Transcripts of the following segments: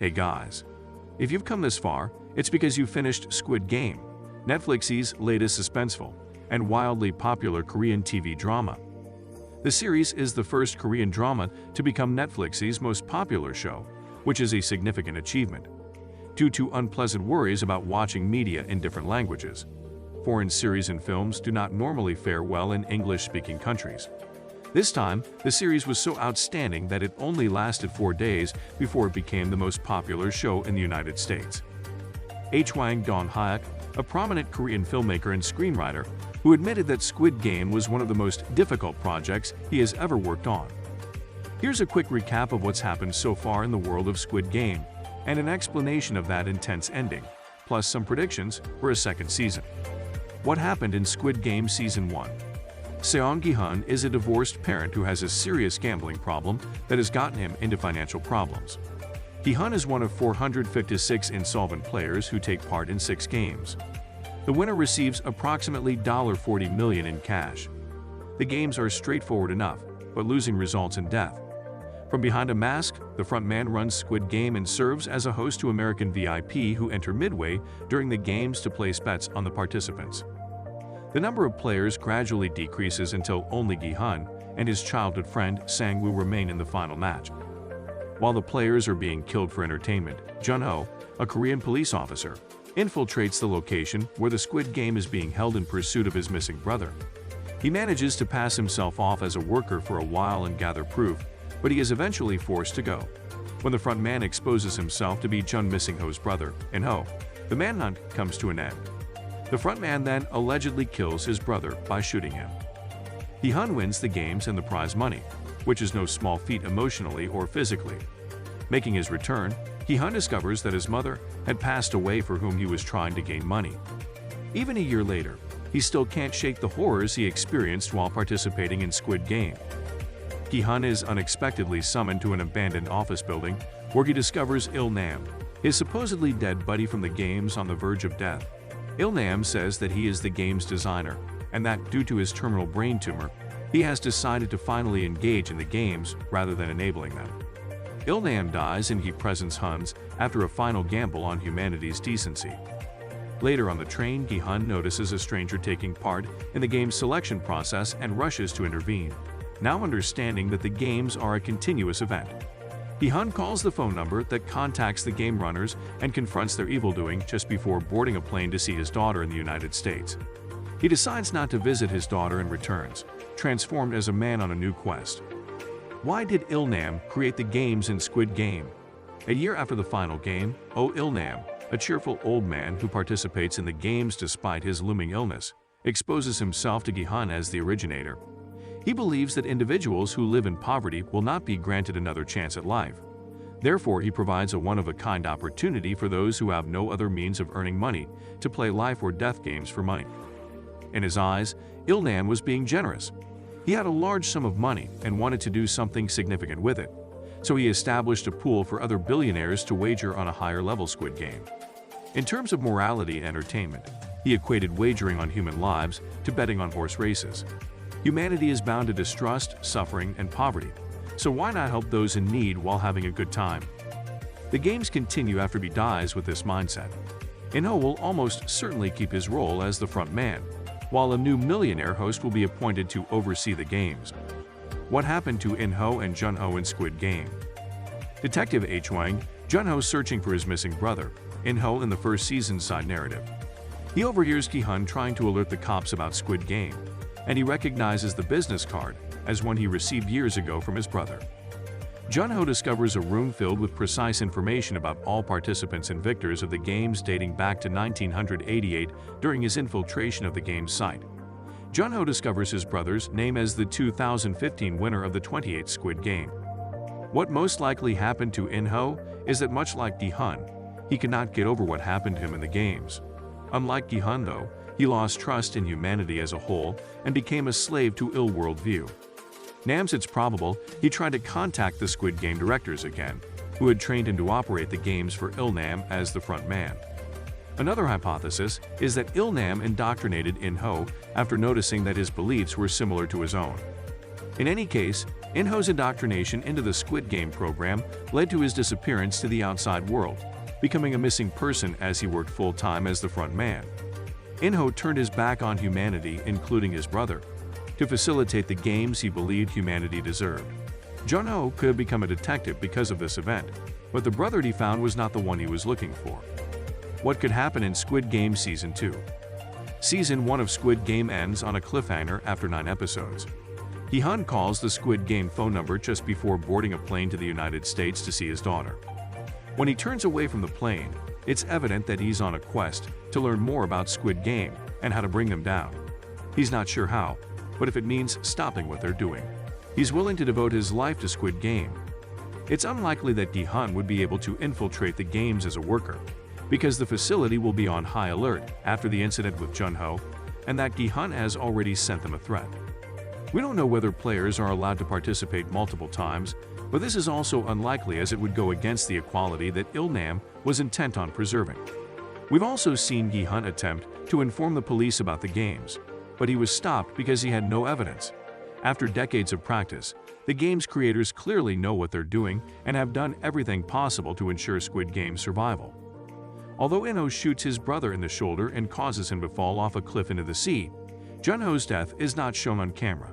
Hey guys, if you've come this far, it's because you finished Squid Game, Netflix's latest suspenseful and wildly popular Korean TV drama. The series is the first Korean drama to become Netflix's most popular show, which is a significant achievement, due to unpleasant worries about watching media in different languages. Foreign series and films do not normally fare well in English-speaking countries. This time, the series was so outstanding that it only lasted 4 days before it became the most popular show in the United States. Hwang Dong-hyuk, a prominent Korean filmmaker and screenwriter, who admitted that Squid Game was one of the most difficult projects he has ever worked on. Here's a quick recap of what's happened so far in the world of Squid Game, and an explanation of that intense ending, plus some predictions for a second season. What happened in Squid Game Season 1? Seong Gi-hun is a divorced parent who has a serious gambling problem that has gotten him into financial problems. Gi-hun is one of 456 insolvent players who take part in 6 games. The winner receives approximately $40 million in cash. The games are straightforward enough, but losing results in death. From behind a mask, the front man runs Squid Game and serves as a host to American VIP who enter midway during the games to place bets on the participants. The number of players gradually decreases until only Gi-hun and his childhood friend Sang-woo remain in the final match. While the players are being killed for entertainment, Jun-ho, a Korean police officer, infiltrates the location where the Squid Game is being held in pursuit of his missing brother. He manages to pass himself off as a worker for a while and gather proof, but he is eventually forced to go. When the front man exposes himself to be Jun Missing-ho's brother, In-ho, the manhunt comes to an end. The frontman then allegedly kills his brother by shooting him. Gi-hun wins the games and the prize money, which is no small feat emotionally or physically. Making his return, Gi-hun discovers that his mother had passed away for whom he was trying to gain money. Even a year later, he still can't shake the horrors he experienced while participating in Squid Game. Gi-hun is unexpectedly summoned to an abandoned office building where he discovers Il-nam, his supposedly dead buddy from the games on the verge of death. Il-nam says that he is the game's designer, and that due to his terminal brain tumor, he has decided to finally engage in the games rather than enabling them. Il-nam dies and he presents Huns after a final gamble on humanity's decency. Later on the train, Gi-hun notices a stranger taking part in the game's selection process and rushes to intervene, now understanding that the games are a continuous event. Gi-hun calls the phone number that contacts the game runners and confronts their evildoing just before boarding a plane to see his daughter in the United States. He decides not to visit his daughter and returns, transformed as a man on a new quest. Why did Il-nam create the games in Squid Game? A year after the final game, Il-nam, a cheerful old man who participates in the games despite his looming illness, exposes himself to Gi-hun as the originator. He believes that individuals who live in poverty will not be granted another chance at life. Therefore, he provides a one-of-a-kind opportunity for those who have no other means of earning money to play life or death games for money. In his eyes, Il-nam was being generous. He had a large sum of money and wanted to do something significant with it, so he established a pool for other billionaires to wager on a higher-level Squid Game. In terms of morality and entertainment, he equated wagering on human lives to betting on horse races. Humanity is bound to distrust, suffering, and poverty, so why not help those in need while having a good time? The games continue after he dies with this mindset. In-ho will almost certainly keep his role as the front man, while a new millionaire host will be appointed to oversee the games. What happened to In-ho and Jun-ho in Squid Game? Detective Hwang, Jun-ho searching for his missing brother, In-ho in the first season's side narrative. He overhears Gi-hun trying to alert the cops about Squid Game, and he recognizes the business card as one he received years ago from his brother. Jun-ho discovers a room filled with precise information about all participants and victors of the games dating back to 1988 during his infiltration of the game's site. Jun-ho discovers his brother's name as the 2015 winner of the 28th Squid Game. What most likely happened to In-ho is that much like Gi-hun, he cannot get over what happened to him in the games. Unlike Gi-hun though, he lost trust in humanity as a whole and became a slave to ill worldview. Nams it's probable he tried to contact the Squid Game directors again, who had trained him to operate the games for Il-nam as the front man. Another hypothesis is that Il-nam indoctrinated In-ho after noticing that his beliefs were similar to his own. In any case, In-ho's indoctrination into the Squid Game program led to his disappearance to the outside world, becoming a missing person as he worked full-time as the front man. In-ho turned his back on humanity, including his brother, to facilitate the games he believed humanity deserved. Jun-ho could have become a detective because of this event, but the brother he found was not the one he was looking for. What could happen in Squid Game Season 2? Season 1 of Squid Game ends on a cliffhanger after 9 episodes. Jun calls the Squid Game phone number just before boarding a plane to the United States to see his daughter. When he turns away from the plane, it's evident that he's on a quest to learn more about Squid Game and how to bring them down. He's not sure how, but if it means stopping what they're doing, he's willing to devote his life to Squid Game. It's unlikely that Jun would be able to infiltrate the games as a worker, because the facility will be on high alert after the incident with Jun-ho, and that Jun has already sent them a threat. We don't know whether players are allowed to participate multiple times, but this is also unlikely as it would go against the equality that Il-nam was intent on preserving. We've also seen Jun attempt to inform the police about the games, but he was stopped because he had no evidence. After decades of practice, the game's creators clearly know what they're doing and have done everything possible to ensure Squid Game's survival. Although In-ho shoots his brother in the shoulder and causes him to fall off a cliff into the sea, Jun-ho's death is not shown on camera.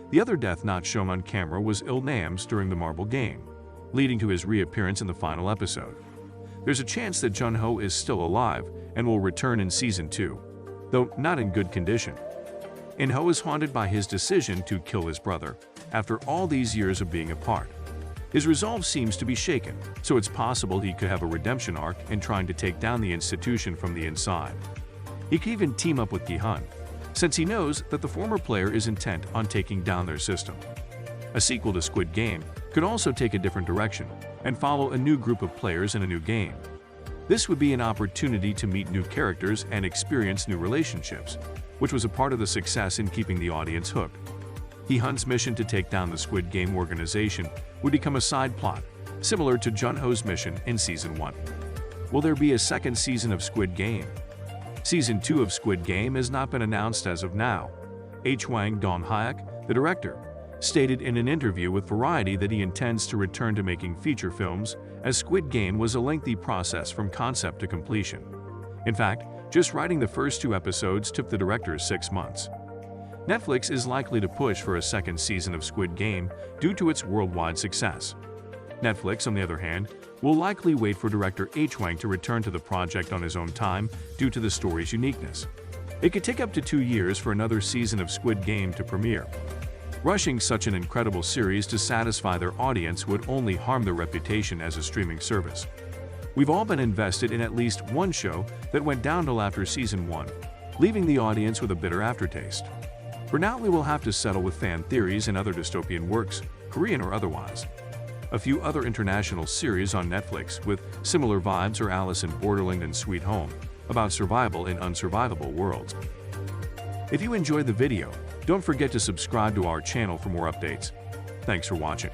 The other death not shown on camera was Il-nam's during the marble game, leading to his reappearance in the final episode. There's a chance that Jun-ho is still alive and will return in Season 2, though not in good condition. In-ho is haunted by his decision to kill his brother after all these years of being apart. His resolve seems to be shaken, so it's possible he could have a redemption arc in trying to take down the institution from the inside. He could even team up with Jun, since he knows that the former player is intent on taking down their system. A sequel to Squid Game could also take a different direction and follow a new group of players in a new game. This would be an opportunity to meet new characters and experience new relationships, which was a part of the success in keeping the audience hooked. Jun's mission to take down the Squid Game organization would become a side plot, similar to Jun-ho's mission in Season 1. Will there be a second season of Squid Game? Season 2 of Squid Game has not been announced as of now. Hwang Dong-hyuk, the director, stated in an interview with Variety that he intends to return to making feature films, as Squid Game was a lengthy process from concept to completion. In fact, just writing the first 2 episodes took the director 6 months. Netflix is likely to push for a second season of Squid Game due to its worldwide success. Netflix, on the other hand, will likely wait for director Hwang to return to the project on his own time due to the story's uniqueness. It could take up to 2 years for another season of Squid Game to premiere. Rushing such an incredible series to satisfy their audience would only harm their reputation as a streaming service. We've all been invested in at least one show that went downhill after Season 1, leaving the audience with a bitter aftertaste. For now, we will have to settle with fan theories and other dystopian works, Korean or otherwise. A few other international series on Netflix with similar vibes are Alice in Borderland and Sweet Home, about survival in unsurvivable worlds. If you enjoyed the video, don't forget to subscribe to our channel for more updates. Thanks for watching.